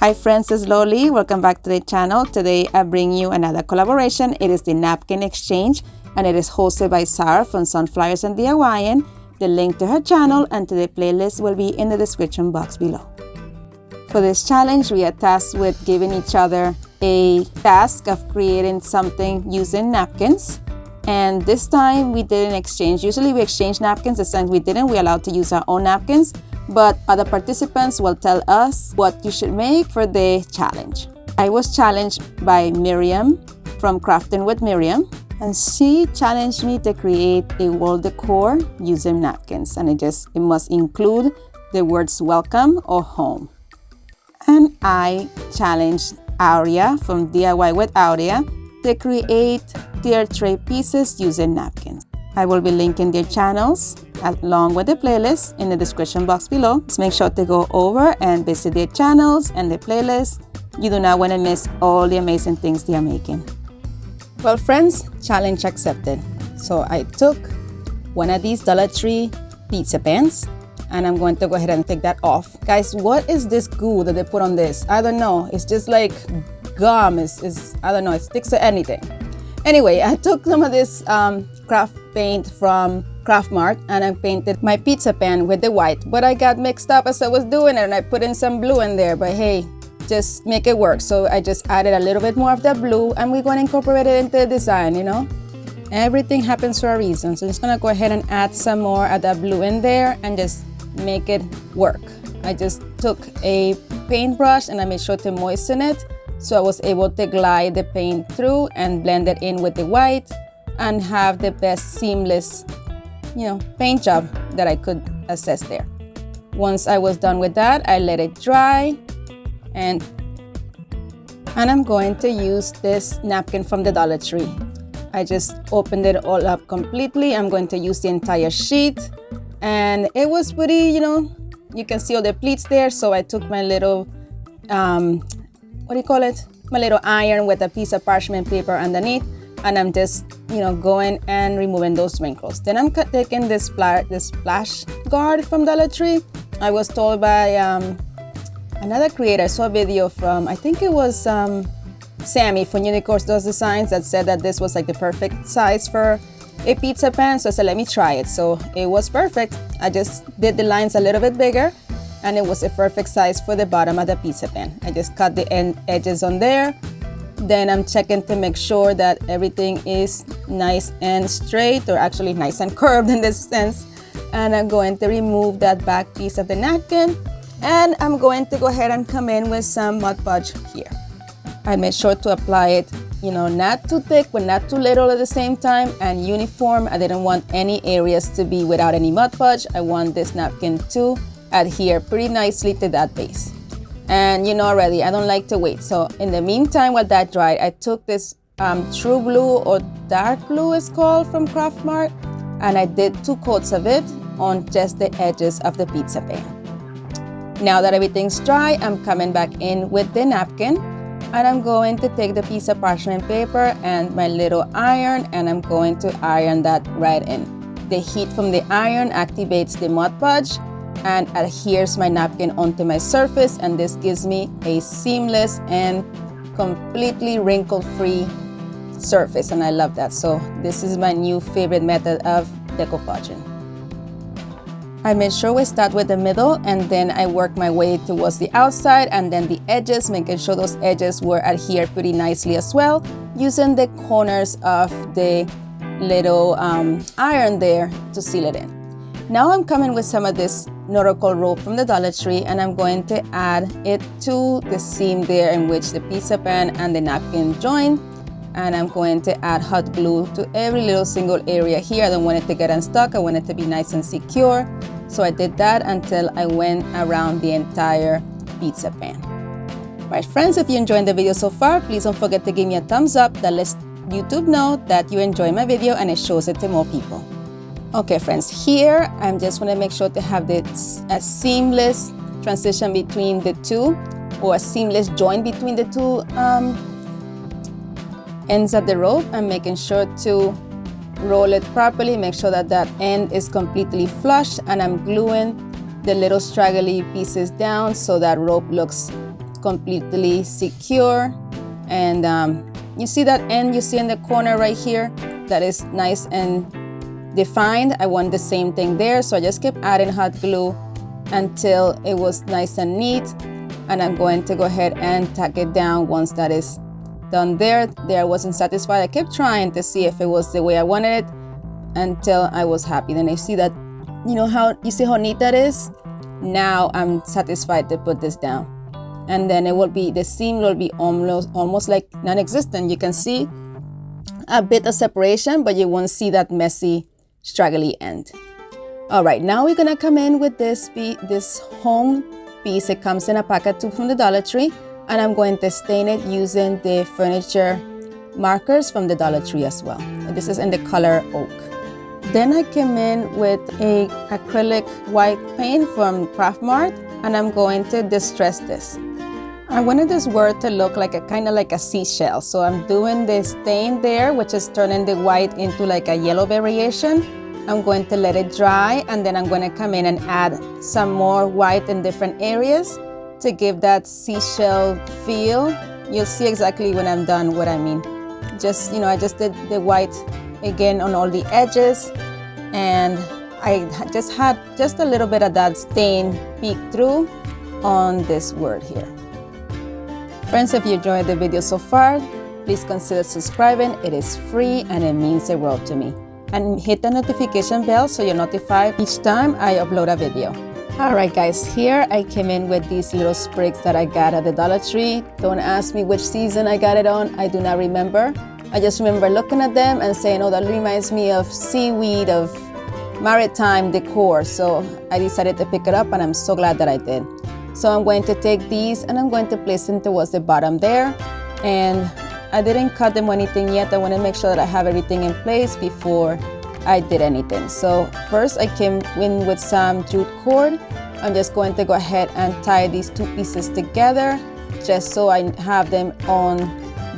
Hi friends, it's Loli. Welcome back to the channel. Today I bring you another collaboration. It is the Napkin Exchange and it is hosted by Sarah from Sunflowers and DIYing. The link to her channel and to the playlist will be in the description box below. For this challenge, we are tasked with giving each other a task of creating something using napkins. And this time we did an exchange. Usually we exchange napkins. This time we didn't. We're allowed to use our own napkins. But other participants will tell us what you should make for the challenge. I was challenged by Meriem from Crafting with Meriem, and she challenged me to create a wall decor using napkins, and it must include the words welcome or home. And I challenged Aurea from DIY with Aurea to create their tray pieces using napkins. I will be linking their channels along with the playlist in the description box below. Just make sure to go over and visit their channels and the playlist. You do not want to miss all the amazing things they are making. Well friends, challenge accepted. So I took one of these Dollar Tree pizza pans and I'm going to go ahead and take that off. Guys, what is this goo that they put on this? I don't know. It's just like gum. I don't know. It sticks to anything. Anyway, I took some of this craft paint from Craft Mart and I painted my pizza pan with the white, but I got mixed up as I was doing it and I put in some blue in there, but hey, just make it work. So I just added a little bit more of the blue and we're going to incorporate it into the design, you know. Everything happens for a reason. So I'm just going to go ahead and add some more of that blue in there and just make it work. I just took a paintbrush and I made sure to moisten it. So I was able to glide the paint through and blend it in with the white and have the best seamless, you know, paint job that I could assess there. Once I was done with that, I let it dry and I'm going to use this napkin from the Dollar Tree. I just opened it all up completely. I'm going to use the entire sheet and it was pretty, you know, you can see all the pleats there. So I took my little what do you call it? My little iron with a piece of parchment paper underneath, and I'm just, you know, going and removing those wrinkles. Then I'm taking this splash guard from Dollar Tree. I was told by another creator. I saw a video from, I think it was Sammy from Unicorns Does Designs, that said that this was like the perfect size for a pizza pan. So I said, let me try it. So it was perfect. I just did the lines a little bit bigger and it was a perfect size for the bottom of the pizza pan. I just cut the edges on there. Then I'm checking to make sure that everything is nice and straight, or actually nice and curved in this sense. And I'm going to remove that back piece of the napkin. And I'm going to go ahead and come in with some Mod Podge here. I made sure to apply it, you know, not too thick, but not too little at the same time, and uniform. I didn't want any areas to be without any Mod Podge. I want this napkin to adhere pretty nicely to that base. And you know already, I don't like to wait. So in the meantime, while that dried, I took this True Blue or Dark Blue is called from Craft Mart, and I did 2 coats of it on just the edges of the pizza pan. Now that everything's dry, I'm coming back in with the napkin and I'm going to take the piece of parchment paper and my little iron and I'm going to iron that right in. The heat from the iron activates the Mod Podge and adheres my napkin onto my surface, and this gives me a seamless and completely wrinkle-free surface, and I love that. So this is my new favorite method of decoupaging. I made sure we start with the middle and then I work my way towards the outside and then the edges, making sure those edges were adhered pretty nicely as well, using the corners of the little iron there to seal it in. Now I'm coming with some of this Noroco Roll from the Dollar Tree and I'm going to add it to the seam there in which the pizza pan and the napkin join. And I'm going to add hot glue to every little single area here. I don't want it to get unstuck. I want it to be nice and secure. So I did that until I went around the entire pizza pan. Right friends, if you enjoyed the video so far, please don't forget to give me a thumbs up. That lets YouTube know that you enjoy my video and it shows it to more people. Okay friends, here I'm just want to make sure to have a seamless transition between the two, or a seamless joint between the two ends of the rope. I'm making sure to roll it properly, make sure that that end is completely flush, and I'm gluing the little straggly pieces down so that rope looks completely secure. And you see that end you see in the corner right here, that is nice and defined. I want the same thing there, so I just kept adding hot glue until it was nice and neat. And I'm going to go ahead and tack it down once that is done there. There I wasn't satisfied. I kept trying to see if it was the way I wanted it until I was happy. Then I see that, you see how neat that is? Now I'm satisfied to put this down. And then the seam will be almost like non-existent. You can see a bit of separation, but you won't see that messy, straggly end. All right, now we're gonna come in with this home piece. It comes in a packet from the Dollar Tree, and I'm going to stain it using the furniture markers from the Dollar Tree as well. And this is in the color oak. Then I came in with a acrylic white paint from Craft Mart, and I'm going to distress this. I wanted this word to look like kind of like a seashell, so I'm doing the stain there, which is turning the white into like a yellow variation. I'm going to let it dry, and then I'm going to come in and add some more white in different areas to give that seashell feel. You'll see exactly when I'm done what I mean. I just did the white again on all the edges, and I just had just a little bit of that stain peek through on this word here. Friends, if you enjoyed the video so far, please consider subscribing. It is free and it means the world to me. And hit the notification bell so you're notified each time I upload a video. Alright guys, here I came in with these little sprigs that I got at the Dollar Tree. Don't ask me which season I got it on, I do not remember. I just remember looking at them and saying, oh, that reminds me of seaweed, of maritime decor. So I decided to pick it up, and I'm so glad that I did. So I'm going to take these and I'm going to place them towards the bottom there. And I didn't cut them or anything yet. I want to make sure that I have everything in place before I did anything. So first I came in with some jute cord. I'm just going to go ahead and tie these two pieces together just so I have them on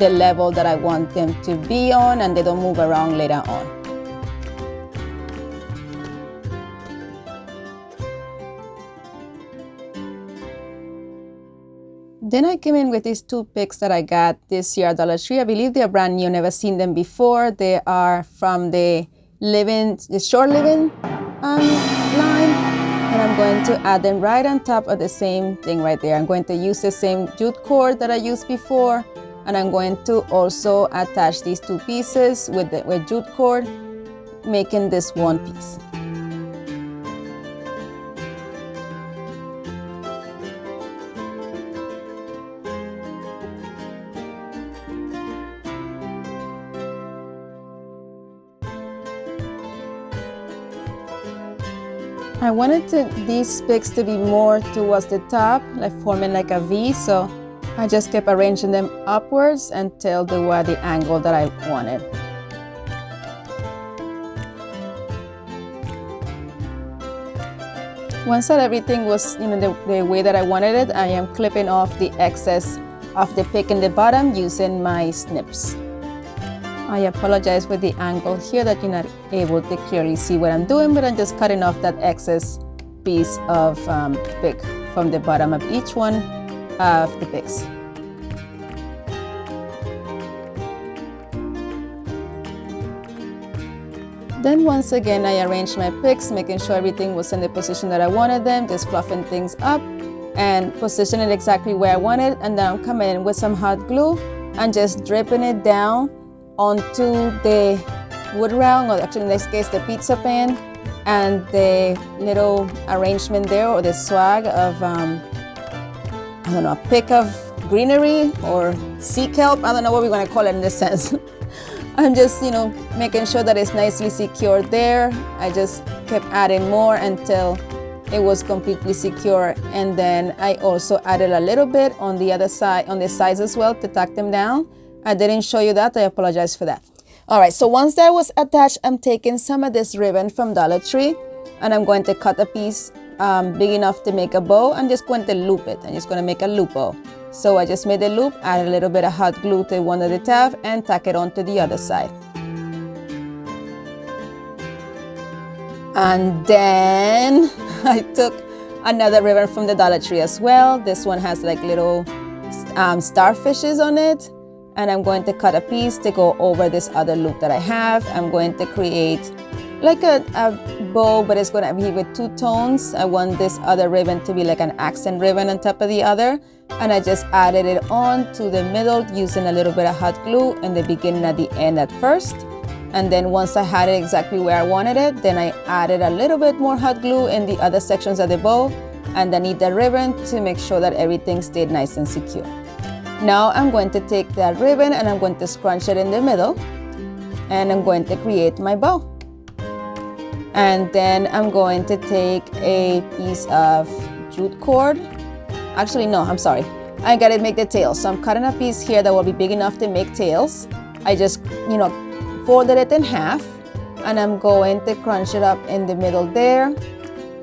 the level that I want them to be on and they don't move around later on. Then I came in with these two picks that I got this year at Dollar Tree. I believe they're brand new, never seen them before. They are from the Shore Living line. And I'm going to add them right on top of the same thing right there. I'm going to use the same jute cord that I used before. And I'm going to also attach these two pieces with jute cord, making this one piece. I wanted these picks to be more towards the top, like forming like a V, so I just kept arranging them upwards until they were the angle that I wanted. Once that everything was the way that I wanted it, I am clipping off the excess of the pick in the bottom using my snips. I apologize for the angle here that you're not able to clearly see what I'm doing, but I'm just cutting off that excess piece of pick from the bottom of each one of the picks. Then once again, I arranged my picks, making sure everything was in the position that I wanted them, just fluffing things up and positioning it exactly where I wanted. And then I'm coming in with some hot glue and just dripping it down onto the wood round, or actually in this case the pizza pan, and the little arrangement there, or the swag of I don't know, a pick of greenery or sea kelp. I don't know what we're going to call it in this sense. I'm just making sure that it's nicely secured there. I just kept adding more until it was completely secure, and then I also added a little bit on the other side, on the sides as well, to tack them down. I didn't show you that, I apologize for that. All right, so once that was attached, I'm taking some of this ribbon from Dollar Tree, and I'm going to cut a piece big enough to make a bow. I'm just going to loop it. I'm just going to make a loop bow. So I just made a loop, add a little bit of hot glue to one of the tabs, and tack it onto the other side. And then I took another ribbon from the Dollar Tree as well. This one has like little starfishes on it, and I'm going to cut a piece to go over this other loop that I have. I'm going to create like a bow, but it's going to be with 2 tones. I want this other ribbon to be like an accent ribbon on top of the other, and I just added it on to the middle using a little bit of hot glue in the beginning and the end at first. And then once I had it exactly where I wanted it, then I added a little bit more hot glue in the other sections of the bow underneath the ribbon to make sure that everything stayed nice and secure. Now I'm going to take that ribbon and I'm going to scrunch it in the middle, and I'm going to create my bow. And then I'm going to take a piece of jute cord. Actually, no, I'm sorry. I gotta make the tails. So I'm cutting a piece here that will be big enough to make tails. I just, folded it in half, and I'm going to crunch it up in the middle there.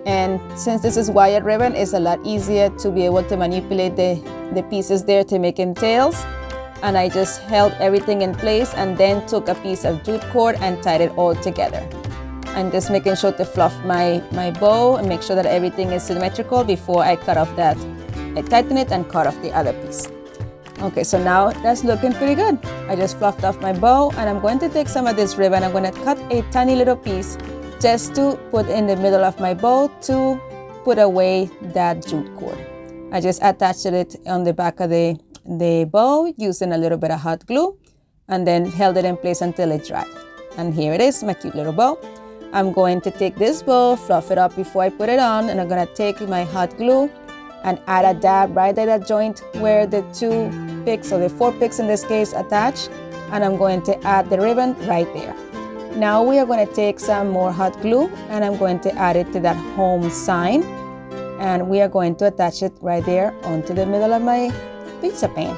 And since this is wired ribbon, it's a lot easier to be able to manipulate the pieces there to make them tails. And I just held everything in place and then took a piece of jute cord and tied it all together. I'm just making sure to fluff my bow and make sure that everything is symmetrical before I cut off that. I tighten it and cut off the other piece. Okay, so now that's looking pretty good. I just fluffed off my bow, and I'm going to take some of this ribbon. I'm going to cut a tiny little piece just to put in the middle of my bow to put away that jute cord. I just attached it on the back of the bow using a little bit of hot glue, and then held it in place until it dried. And here it is, my cute little bow. I'm going to take this bow, fluff it up before I put it on, and I'm going to take my hot glue and add a dab right at that joint where the 2 picks, or the 4 picks in this case, attach, and I'm going to add the ribbon right there. Now we are going to take some more hot glue, and I'm going to add it to that home sign, and we are going to attach it right there onto the middle of my pizza pan.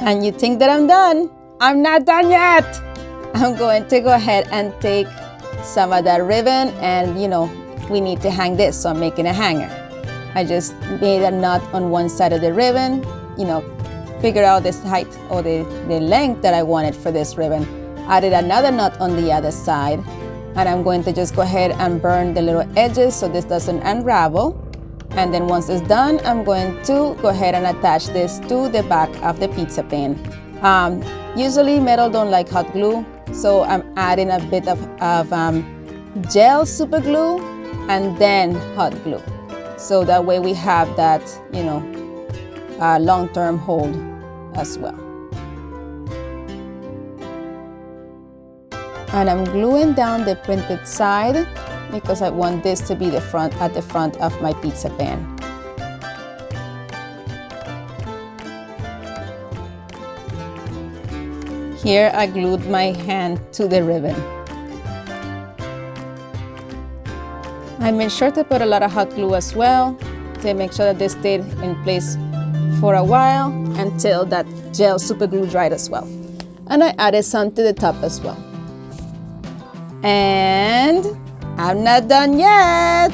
And you think that I'm done? I'm not done yet! I'm going to go ahead and take some of that ribbon, and we need to hang this, so I'm making a hanger. I just made a knot on one side of the ribbon, figure out this height or the length that I wanted for this ribbon. Added another knot on the other side, and I'm going to just go ahead and burn the little edges so this doesn't unravel. And then once it's done, I'm going to go ahead and attach this to the back of the pizza pan. Usually metal don't like hot glue, so I'm adding a bit of gel super glue and then hot glue. So that way we have that, long-term hold as well. And I'm gluing down the printed side because I want this to be at the front of my pizza pan. Here I glued my hand to the ribbon. I made sure to put a lot of hot glue as well to make sure that this stayed in place for a while until that gel super glue dried as well. And I added some to the top as well. And I'm not done yet.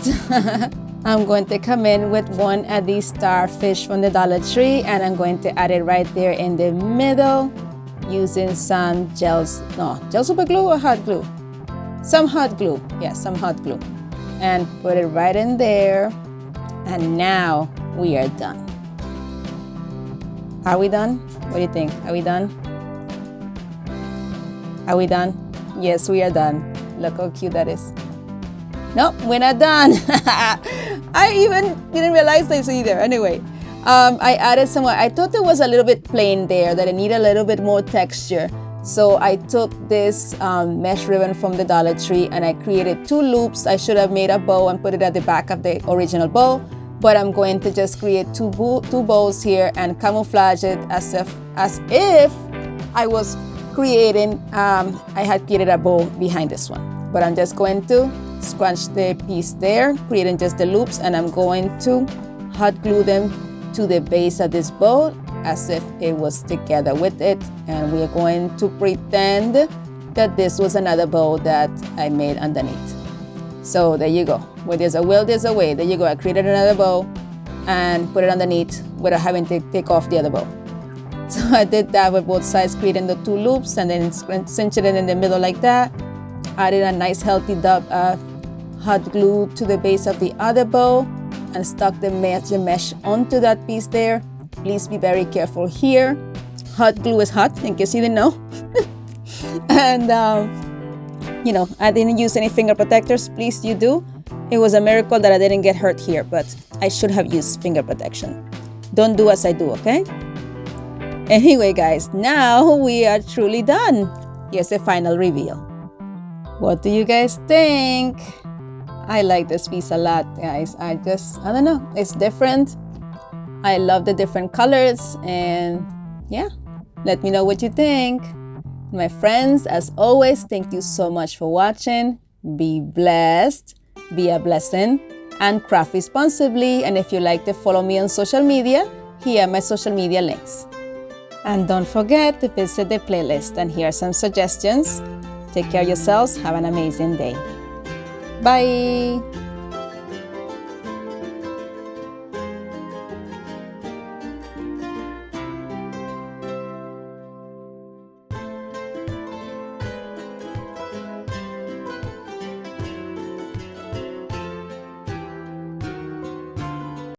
I'm going to come in with one of these starfish from the Dollar Tree, and I'm going to add it right there in the middle using some gel super glue or hot glue? Some hot glue, yes, some hot glue. And put it right in there. And now we are done. Are we done? What do you think? Are we done? Are we done? Yes, we are done. Look how cute that is. Nope, we're not done. I even didn't realize this either. Anyway, I added some. I thought there was a little bit plain there, that it needed a little bit more texture. So I took this mesh ribbon from the Dollar Tree and I created 2 loops. I should have made a bow and put it at the back of the original bow, but I'm going to just create two bows here and camouflage it as if I was creating, I had created a bow behind this one. But I'm just going to scrunch the piece there, creating just the loops, and I'm going to hot glue them to the base of this bow as if it was together with it. And we're going to pretend that this was another bow that I made underneath. So there you go. Where there's a will, there's a way. There you go. I created another bow and put it underneath without having to take off the other bow. So I did that with both sides, creating the 2 loops and then cinching it in the middle like that. Added a nice healthy hot glue to the base of the other bow and stuck the mesh onto that piece there. Please be very careful here. Hot glue is hot, in case you didn't know. And you know, I didn't use any finger protectors. Please, you do. It was a miracle that I didn't get hurt here, but I should have used finger protection. Don't do as I do, okay? Anyway, guys, now we are truly done. Here's the final reveal. What do you guys think? I like this piece a lot, guys. I don't know, it's different. I love the different colors, and yeah, let me know what you think. My friends, as always, thank you so much for watching. Be blessed, be a blessing, and craft responsibly. And if you like to follow me on social media, here are my social media links. And don't forget to visit the playlist, and here are some suggestions. Take care of yourselves. Have an amazing day. Bye.